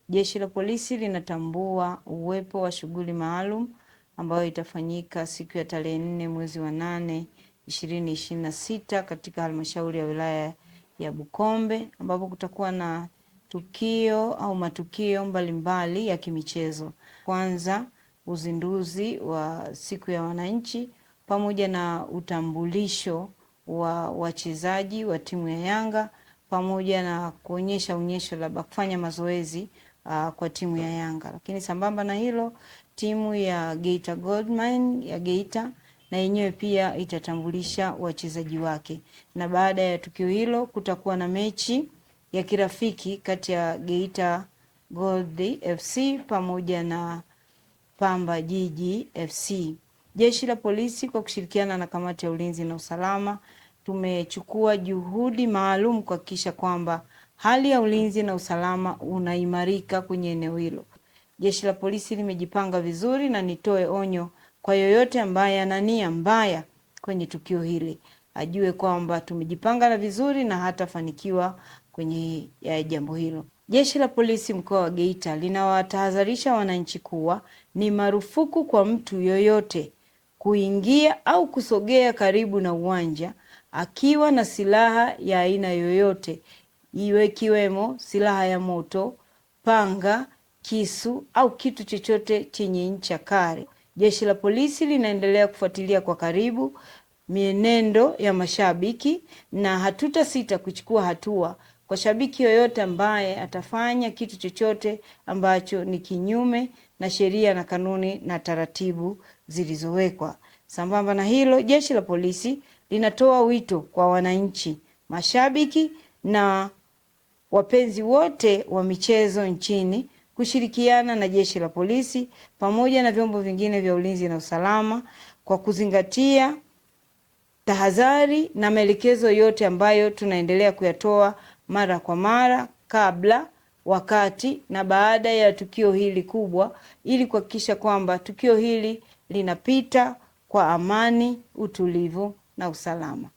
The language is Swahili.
Jeshi la Polisi linatambua uwepo wa shughuli maalum ambayo itafanyika siku ya tarehe 4 mwezi wa 8 2026 katika halmashauri ya wilaya ya Bukombe, ambapo kutakuwa na tukio au matukio mbalimbali ya kimichezo. Kwanza, uzinduzi wa siku ya wananchi pamoja na utambulisho wa wachezaji wa timu ya Yanga pamoja na kuonyesha onyesho la kufanya mazoezi kwa timu ya Yanga. Lakini sambamba na hilo, timu ya Geita Goldmine ya Geita na yenyewe pia itatambulisha wachezaji wake. Na baada ya tukio hilo kutakuwa na mechi ya kirafiki kati ya Geita Gold FC pamoja na Pamba Jiji FC. Jeshi la Polisi kwa kushirikiana na Kamati ya Ulinzi na Usalama tumechukua juhudi maalum kuhakikisha kwamba hali ya ulinzi na usalama unaimarika kwenye eneo hilo. Jeshi la Polisi limejipanga vizuri na nitoe onyo kwa yoyote ambaye ana nia mbaya kwenye tukio hili. Ajue kwamba tumejipanga na vizuri na hatafanikiwa kwenye jambo hilo. Jeshi la Polisi mkoa wa Geita linawatahadharisha wananchi kuwa ni marufuku kwa mtu yoyote kuingia au kusogea karibu na uwanja akiwa na silaha ya aina yoyote, ikiwemo silaha ya moto, panga, kisu au kitu chochote chenye ncha kali. Jeshi la Polisi linaendelea kufuatilia kwa karibu mienendo ya mashabiki na hatutasita kuchukua hatua kwa shabiki yoyote ambaye atafanya kitu chochote ambacho ni kinyume na sheria na kanuni na taratibu zilizowekwa. Sambamba na hilo, Jeshi la Polisi linatoa wito kwa wananchi, mashabiki na wapenzi wote wa michezo nchini kushirikiana na Jeshi la Polisi pamoja na vyombo vingine vya ulinzi na usalama kwa kuzingatia tahadhari na maelekezo yote ambayo tunaendelea kuyatoa mara kwa mara kabla, wakati na baada ya tukio hili kubwa, ili kuhakikisha kwamba tukio hili linapita kwa amani, utulivu na usalama.